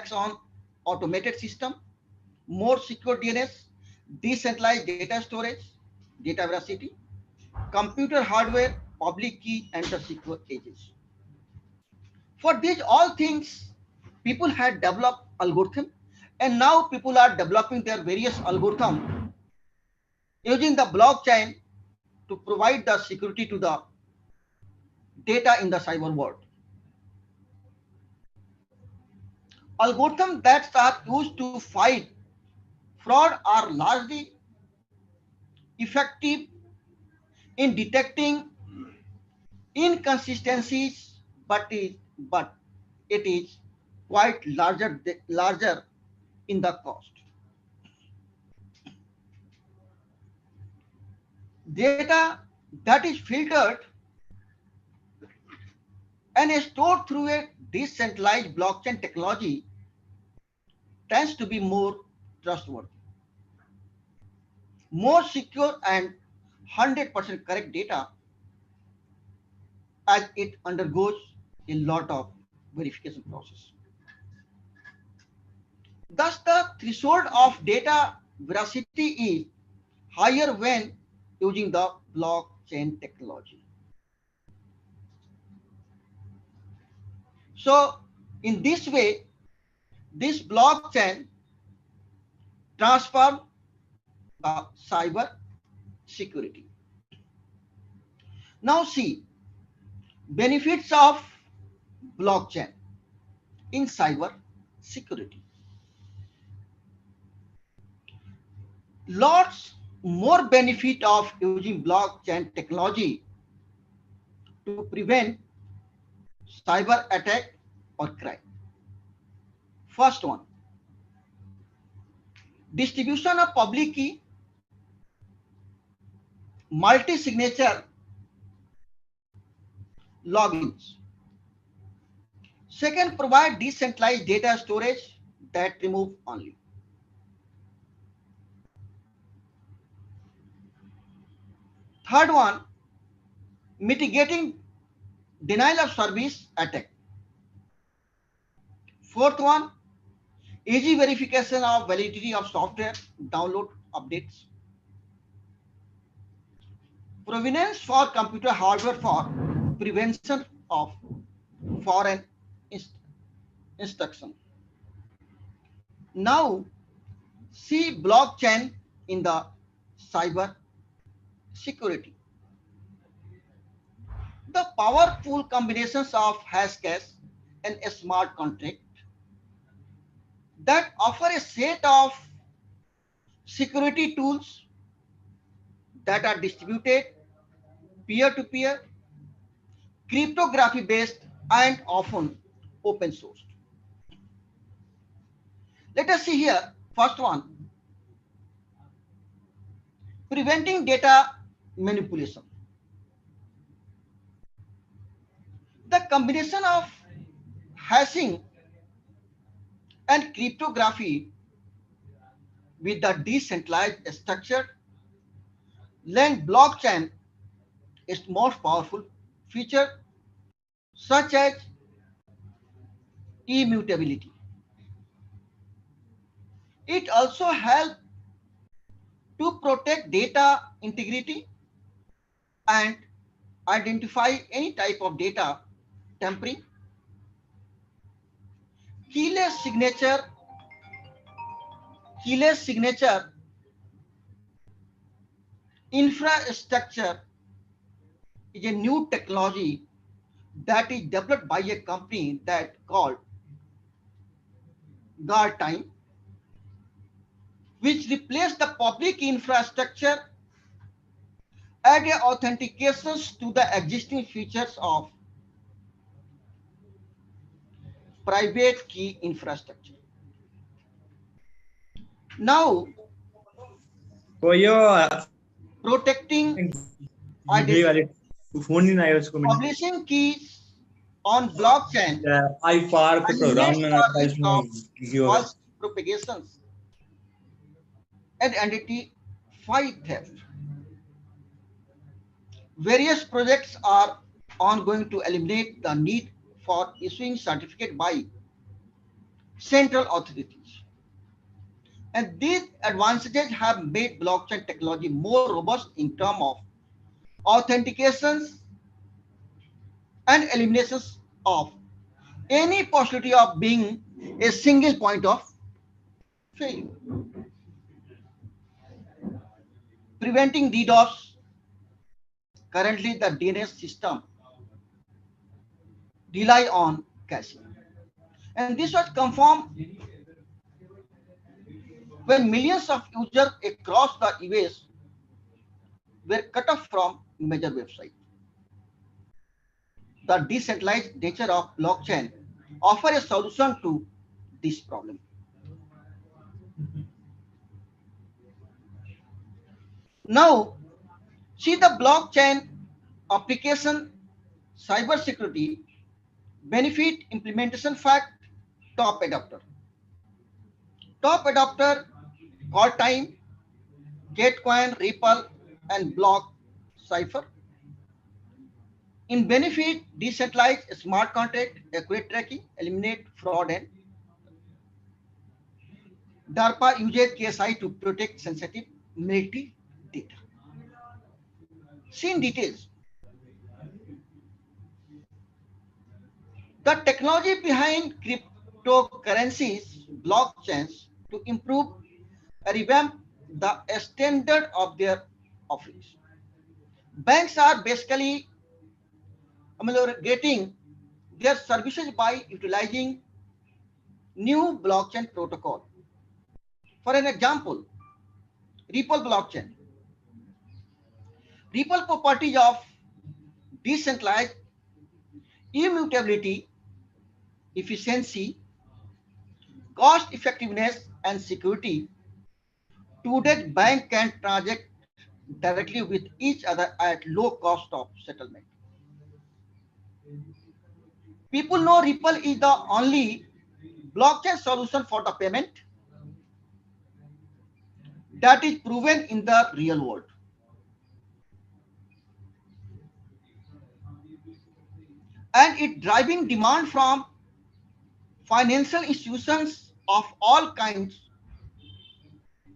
attacks on automated system, more secure DNS, decentralized data storage, data veracity, computer hardware, public key, and the secure edges. For these all things, people had developed algorithm, and now people are developing their various algorithm using the blockchain to provide the security to the data in the cyber world. Algorithms that are used to fight fraud are largely effective in detecting inconsistencies, but it is quite larger in the cost. Data that is filtered and stored through a decentralized blockchain technology tends to be more trustworthy, more secure, and 100% correct data, as it undergoes a lot of verification process. Thus, the threshold of data veracity is higher when using the blockchain technology. So, in this way, this blockchain transforms the cyber security. Now, see benefits of blockchain in cyber security. Lots more benefit of using blockchain technology to prevent cyber attack or crime. First one, distribution of public key, multi-signature logins. Second, provide decentralized data storage that remove only. Third one, mitigating denial of service attack. Fourth one, easy verification of validity of software download updates. Provenance for computer hardware for prevention of foreign instruction. Now, see blockchain in the cyber security. The powerful combinations of hashcash and a smart contract that offer a set of security tools that are distributed peer-to-peer, cryptography based, and often open source. Let us see here. First one, preventing data manipulation. The combination of hashing and cryptography with the decentralized structure lend blockchain its most powerful feature, such as immutability. It also helps to protect data integrity and identify any type of data tampering. Keyless signature infrastructure is a new technology that is developed by a company that called Guard Time, which replaced the public infrastructure add authentications to the existing features of private key infrastructure. Now, तो यो protecting identity. Phone नहीं आया उसको मैंने Publishing keys on blockchain आई फार को programme में था of इसमें false propagations and identify theft. Various projects are ongoing to eliminate the need for issuing certificate by central authorities. And these advantages have made blockchain technology more robust in terms of authentications and eliminations of any possibility of being a single point of failure, preventing DDoS. Currently, the DNS system rely on caching, and this was confirmed when millions of users across the US were cut off from major websites. The decentralized nature of blockchain offer a solution to this problem. Now, see the blockchain application cybersecurity benefit implementation fact top adapter. Top adapter call time, Gitcoin, Ripple, and block cipher. In benefit, decentralized smart contract, accurate tracking, eliminate fraud, and DARPA uses KSI to protect sensitive military data. See in details. The technology behind cryptocurrencies, blockchains, to improve revamp the standard of their offerings. Banks are basically ameliorating their services by utilizing new blockchain protocol. For an example, Ripple blockchain. Ripple properties of decentralized immutability, efficiency, cost effectiveness, and security. Today, bank can transact directly with each other at low cost of settlement. People know Ripple is the only blockchain solution for the payment that is proven in the real world. And it driving demand from financial institutions of all kinds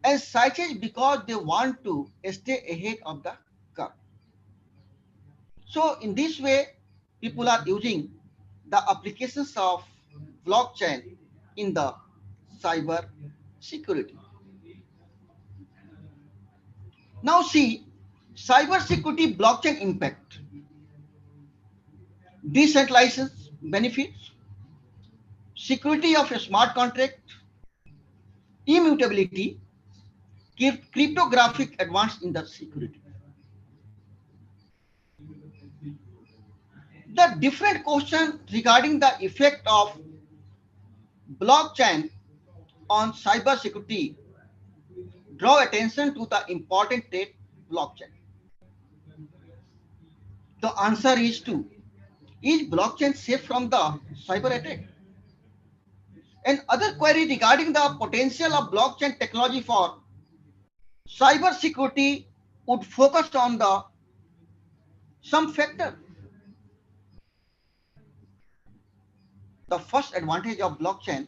and such is because they want to stay ahead of the curve. So in this way, people are using the applications of blockchain in the cyber security. Now see, cyber security blockchain impact, decentralization benefits, security of a smart contract, immutability, cryptographic advance in the security. The different question regarding the effect of blockchain on cyber security draw attention to the important trait blockchain. The answer is two. Is blockchain safe from the cyber attack? And other query regarding the potential of blockchain technology for cyber security would focus on the some factor. The first advantage of blockchain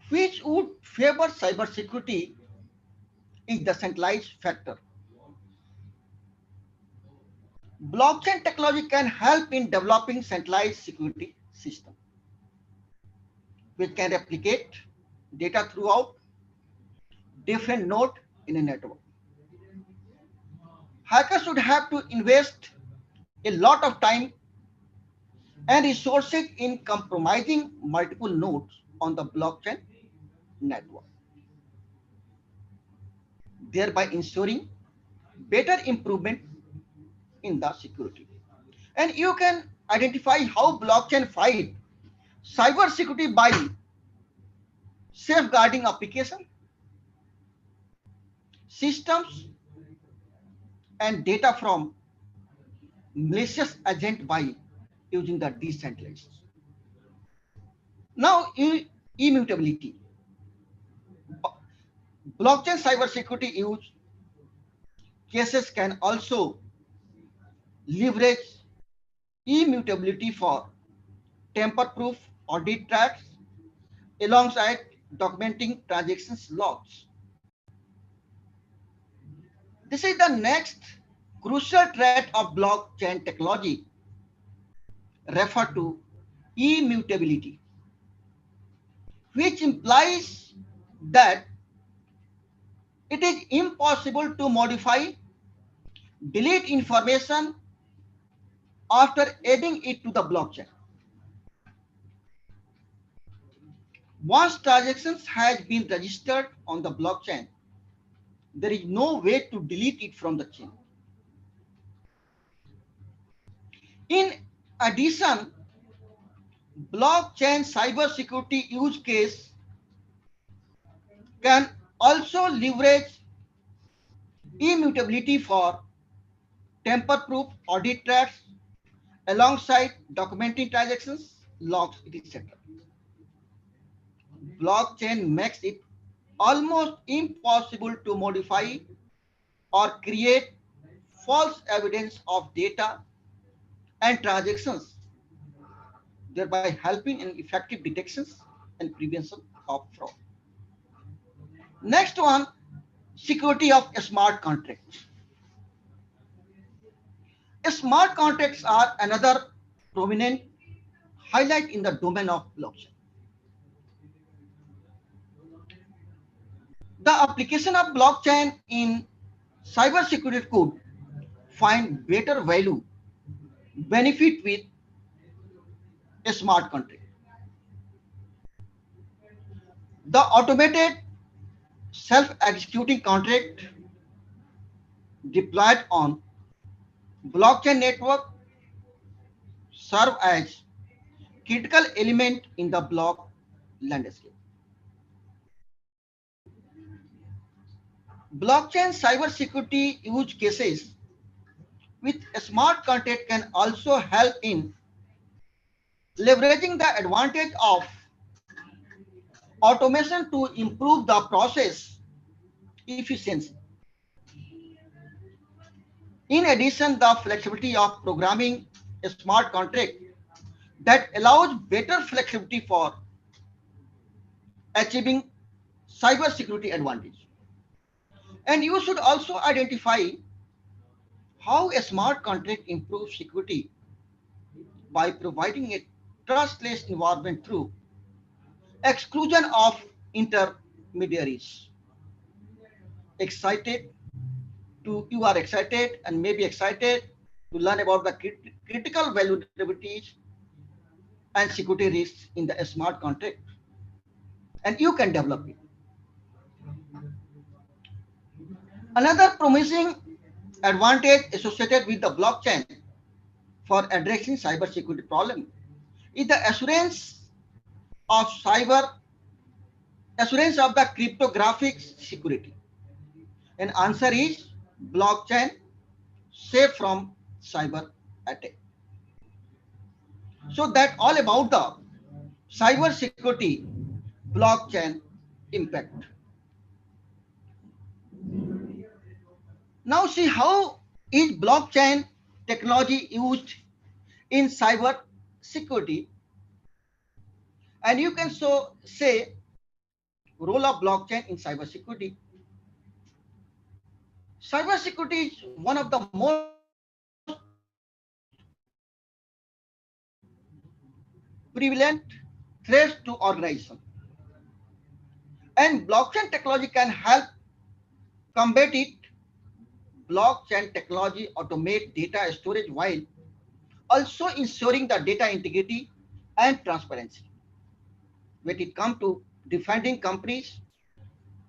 which would favor cyber security is the centralized factor. Blockchain technology can help in developing centralized security system which can replicate data throughout different nodes in a network. Hackers would have to invest a lot of time and resources in compromising multiple nodes on the blockchain network, thereby ensuring better improvement in the security. And you can identify how blockchain fight cyber security by safeguarding application, systems, and data from malicious agent by using the decentralized. Now, immutability. Blockchain cybersecurity use cases can also leverage immutability for tamper-proof audit tracks alongside documenting transactions logs. This is the next crucial trait of blockchain technology referred to immutability, which implies that it is impossible to modify, delete information after adding it to the blockchain. Once transactions has been registered on the blockchain, there is no way to delete it from the chain. In addition, blockchain cybersecurity use case can also leverage immutability for tamper-proof audit tracks alongside documenting transactions, logs, etc. Blockchain makes it almost impossible to modify or create false evidence of data and transactions, thereby helping in effective detections and prevention of fraud. Next one, security of smart contracts. Smart contracts are another prominent highlight in the domain of blockchain. The application of blockchain in cybersecurity could find better value benefit with a smart contract. The automated self-executing contract deployed on blockchain network serve as critical element in the block landscape. Blockchain cybersecurity use cases with a smart contract can also help in leveraging the advantage of automation to improve the process efficiency. In addition, the flexibility of programming a smart contract that allows better flexibility for achieving cybersecurity advantage. And you should also identify how a smart contract improves security by providing a trustless environment through exclusion of intermediaries. Excited you are excited and maybe excited to learn about the critical vulnerabilities and security risks in the smart contract, and you can develop it. Another promising advantage associated with the blockchain for addressing cybersecurity problem is the of cyber assurance of the cryptographic security. And answer is blockchain safe from cyber attack. So that all about the cyber security blockchain impact. Now see how is blockchain technology used in cyber security, and you can so say role of blockchain in cyber security. Cyber security is one of the most prevalent threats to organization, and blockchain technology can help combat it. Blockchain technology automate data storage while also ensuring the data integrity and transparency. When it comes to defending companies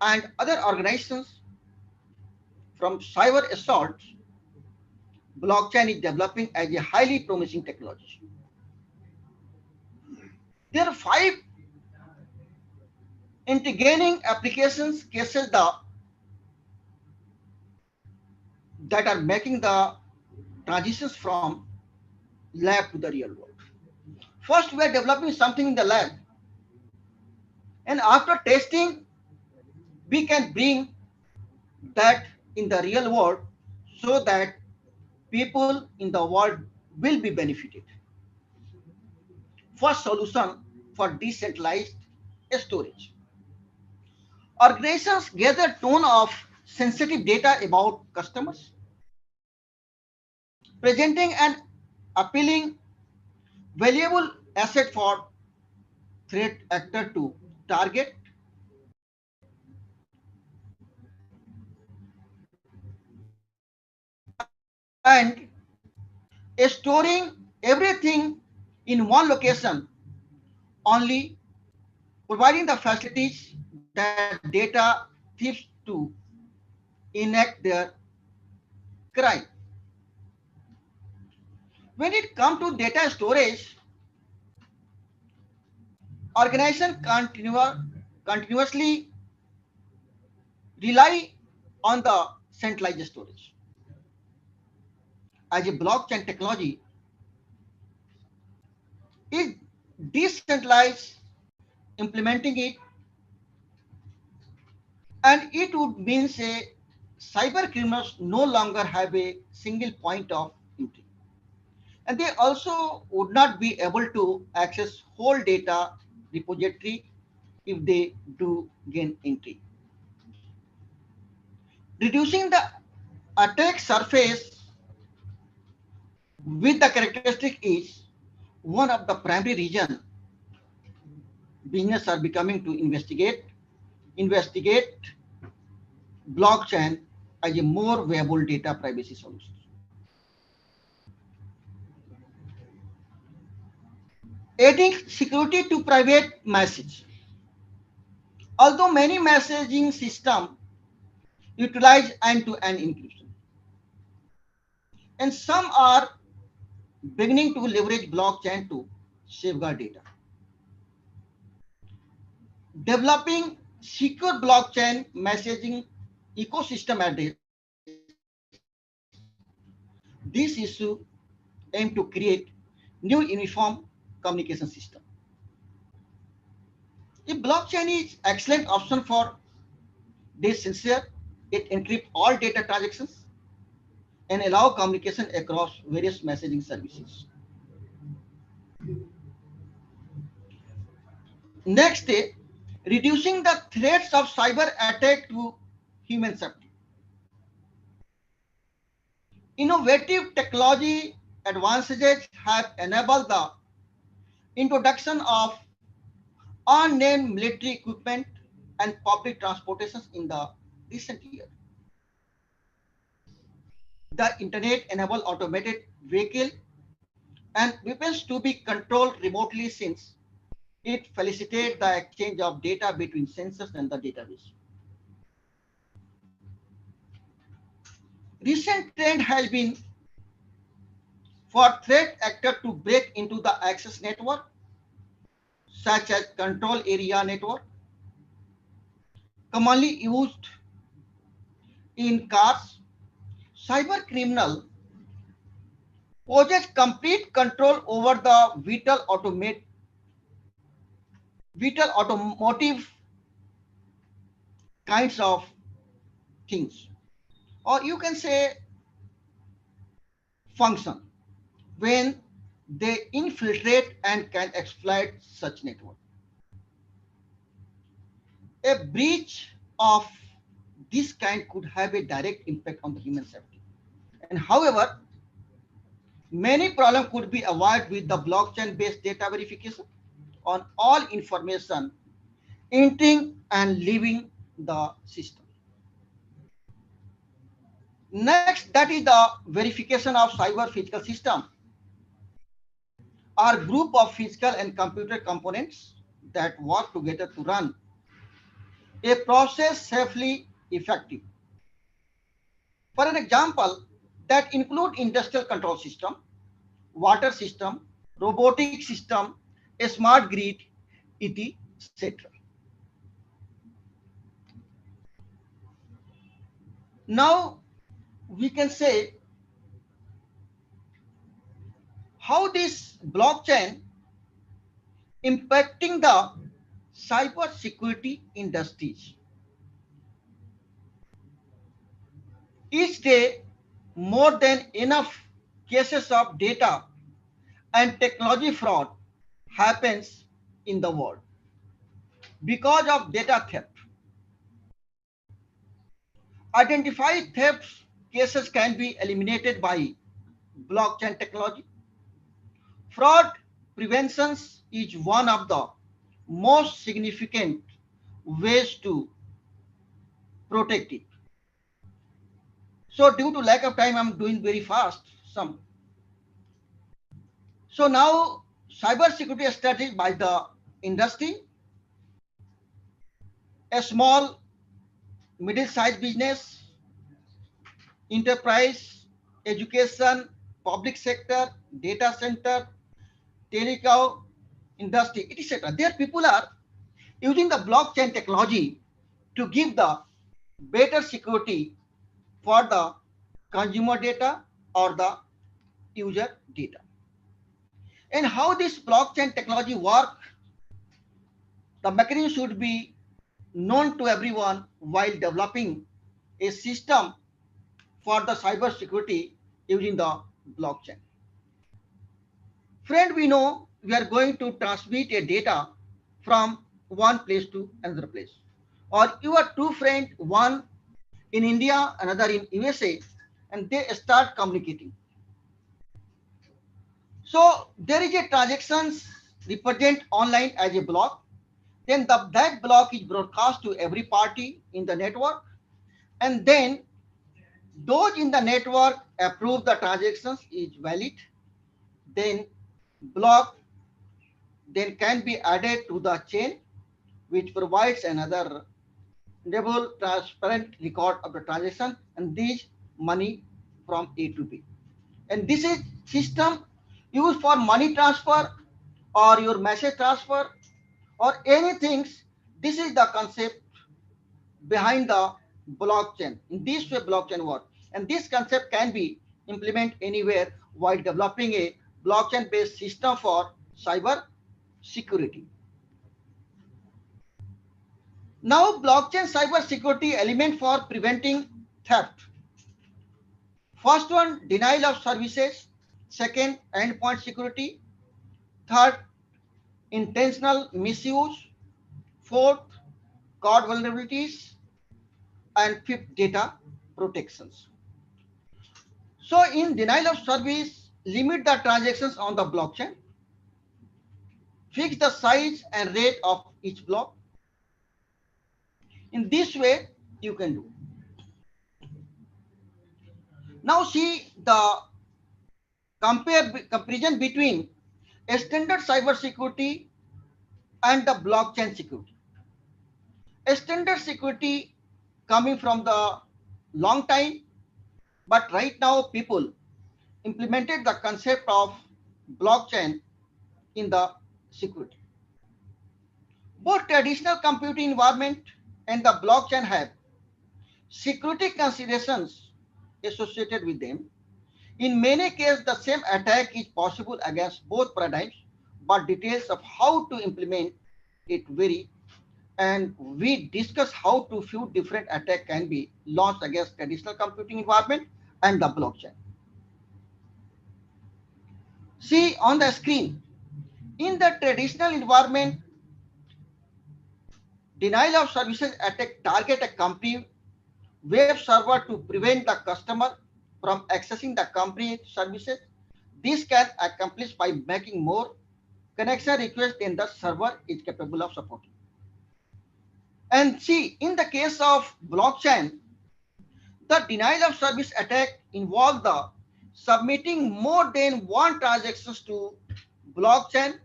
and other organizations from cyber assaults, blockchain is developing as a highly promising technology. There are 5 integrating applications cases that are making the transitions from lab to the real world. First, we are developing something in the lab, and after testing, we can bring that in the real world so that people in the world will be benefited. First solution for decentralized storage. Organizations gather ton of sensitive data about customers, presenting an appealing, valuable asset for threat actor to target. And storing everything in one location, only providing the facilities that data thieves to enact their crime. When it comes to data storage, organizations continuously rely on the centralized storage. As a blockchain technology is decentralized, implementing it, and it would mean say cyber criminals no longer have a single point of entry, and they also would not be able to access whole data repository if they do gain entry. Reducing the attack surface with the characteristic is one of the primary reason business are becoming to investigate blockchain as a more viable data privacy solution. Adding security to private message. Although many messaging systems utilize end-to-end encryption, and some are beginning to leverage blockchain to safeguard data. Developing secure blockchain messaging ecosystem address this issue aim to create new uniform communication system. If blockchain is excellent option for this sincere, it encrypt all data transactions and allow communication across various messaging services. Next, reducing the threats of cyber attack to human safety. Innovative technology advances have enabled the introduction of unnamed military equipment and public transportations in the recent year. The internet enabled automated vehicle and weapons to be controlled remotely since it facilitates the exchange of data between sensors and the database. Recent trend has been for threat actor to break into the access network, such as control area network, commonly used in cars. Cyber criminal possess complete control over the vital automotive kinds of things, or you can say function, when they infiltrate and can exploit such network. A breach of this kind could have a direct impact on the human safety. And however, many problems could be avoided with the blockchain-based data verification on all information entering and leaving the system. Next, that is the verification of cyber physical system, are group of physical and computer components that work together to run a process safely effective. For an example, that include industrial control system, water system, robotic system, a smart grid, etc. Now we can say how this blockchain impacting the cyber security industries. Each day, more than enough cases of data and technology fraud happens in the world because of data theft. Identified theft cases can be eliminated by blockchain technology. Fraud prevention is one of the most significant ways to protect it. So due to lack of time, I'm doing very fast. So now cyber security strategy by the industry, a small middle-sized business, enterprise, education, public sector, data center, telecom, industry, etc. There people are using the blockchain technology to give the better security for the consumer data or the user data. And how this blockchain technology work, the mechanism should be known to everyone while developing a system for the cyber security using the blockchain. Friend, we know we are going to transmit a data from one place to another place. Or your two friends, one in India, another in USA, and they start communicating. So there is a transactions represent online as a block. Then that block is broadcast to every party in the network. And then those in the network approve the transactions is valid. Then block then can be added to the chain, which provides another enable transparent record of the transaction and this money from A to B. And this is system used for money transfer or your message transfer or anything. This is the concept behind the blockchain. In this way, blockchain works. And this concept can be implemented anywhere while developing a blockchain-based system for cyber security. Now, blockchain cyber security element for preventing theft. First one, denial of services. Second, endpoint security. Third, intentional misuse. Fourth, code vulnerabilities. And fifth, data protections. So in denial of service, limit the transactions on the blockchain. Fix the size and rate of each block. In this way, you can do. Now see the comparison between a standard cyber security and the blockchain security. A standard security coming from the long time, but right now people implemented the concept of blockchain in the security. Both traditional computing environment and the blockchain have security considerations associated with them. In many cases, the same attack is possible against both paradigms, but details of how to implement it vary. And we discuss how to few different attacks can be launched against traditional computing environment and the blockchain. See on the screen, in the traditional environment, denial of services attack target a company web server to prevent the customer from accessing the company services. This can accomplish by making more connection requests than the server is capable of supporting. And see, in the case of blockchain, the denial of service attack involves the submitting more than one transactions to blockchain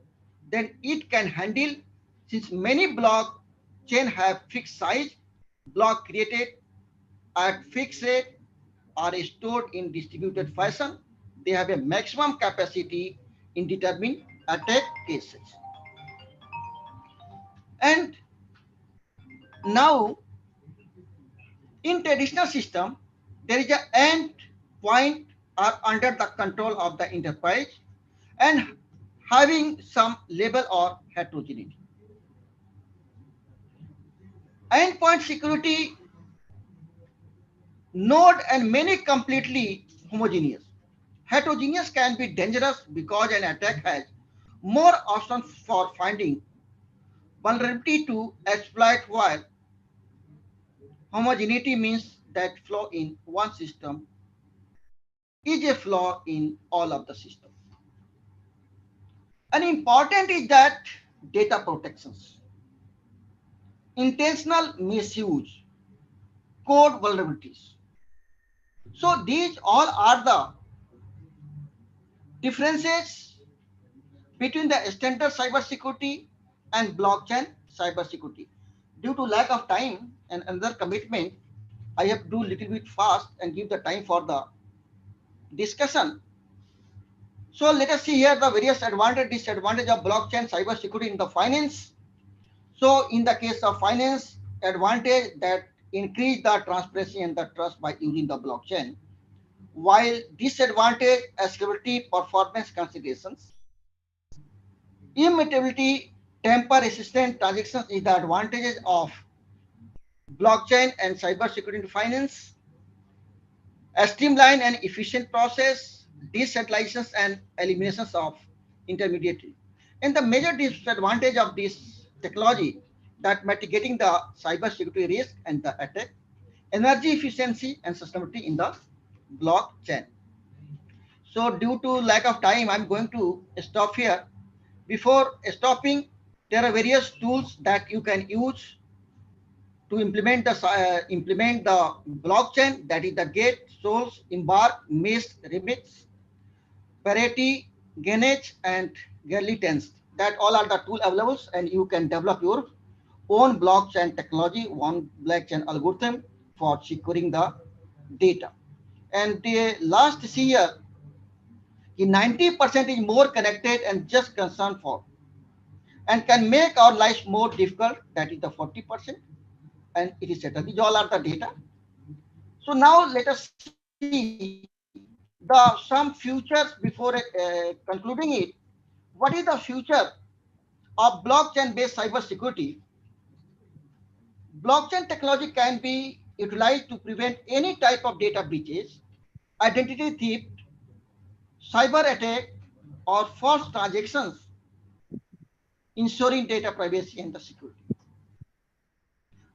than it can handle, since many blockchain have fixed size, block created at fixed rate are stored in distributed fashion. They have a maximum capacity in determined attack cases. And now in traditional system, there is an end point are under the control of the enterprise and having some label or heterogeneity. Endpoint security node and many completely homogeneous. Heterogeneous can be dangerous because an attack has more options for finding vulnerability to exploit, while homogeneity means that flaw in one system is a flaw in all of the system. And important is that data protections, intentional misuse, code vulnerabilities. So these all are the differences between the standard cybersecurity and blockchain cybersecurity. Due to lack of time and another commitment, I have to do a little bit fast and give the time for the discussion. So let us see here the various advantage, disadvantage of blockchain cybersecurity in the finance. So in the case of finance, advantage that increase the transparency and the trust by using the blockchain, while disadvantage security performance considerations. Immutability, tamper resistant transactions is the advantages of blockchain and cybersecurity in finance. A streamlined and efficient process, decentralizations and eliminations of intermediary. And the major disadvantage of this technology that mitigating the cybersecurity risk and the attack, energy efficiency and sustainability in the blockchain. So due to lack of time, I'm going to stop here. Before stopping, there are various tools that you can use to implement the blockchain, that is the gate, source, embark, mist, remix, parity, Genech, and Gerlitens. That all are the tool available, and you can develop your own blockchain technology, one blockchain algorithm for securing the data. And the last year, 90% is more connected and just concerned for, and can make our lives more difficult. That is the 40%, and it is settled. These all are the data. So now let us see the some futures before concluding it. What is the future of blockchain-based cybersecurity? Blockchain technology can be utilized to prevent any type of data breaches, identity theft, cyber attack, or false transactions, ensuring data privacy and the security.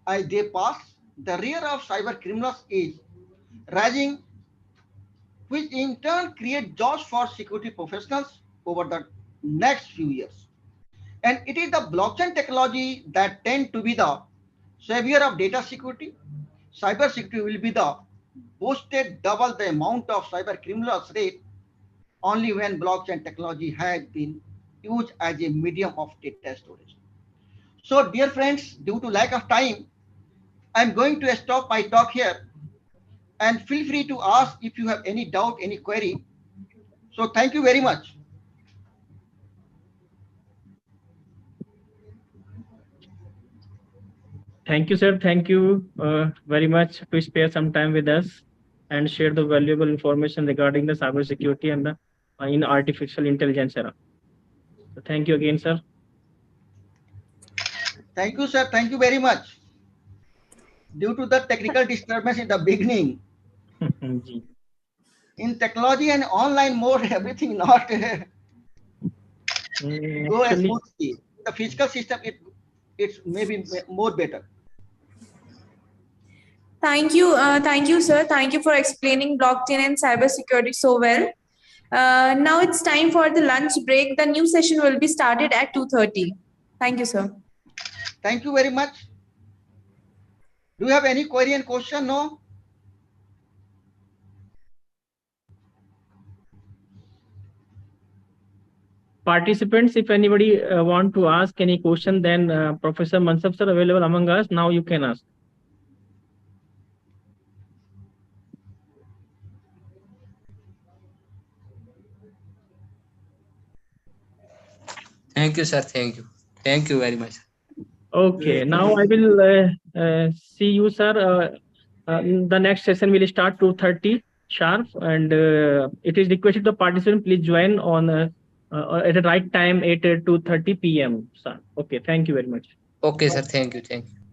As they pass, the rear of cyber criminals is rising, which in turn create jobs for security professionals over the next few years. And it is the blockchain technology that tend to be the savior of data security. Cyber security will be the boosted double the amount of cyber criminals rate only when blockchain technology has been used as a medium of data storage. So dear friends, due to lack of time, I'm going to stop my talk here, and feel free to ask if you have any doubt, any query. So thank you very much. Thank you, sir. Thank you very much to spare some time with us and share the valuable information regarding the cybersecurity and the in artificial intelligence era. So thank you again, sir. Thank you, sir. Thank you very much. Due to the technical disturbance in the beginning, in technology and online mode, everything not go as Actually, smoothly. The physical system, it's maybe more better. Thank you, sir. Thank you for explaining blockchain and cybersecurity so well. Now it's time for the lunch break. The new session will be started at 2:30. Thank you, sir. Thank you very much. Do you have any query and question? No? participants, if anybody want to ask any question, then Professor Mansab sir available among us. Now you can ask. Thank you, sir. Thank you. Thank you very much. Okay, now I will see you, sir. The next session will start 2:30 sharp, and it is requested the participant please join on at the right time at 2:30 p.m. sir. Okay, thank you very much. Okay, sir. Thank you. Thank you.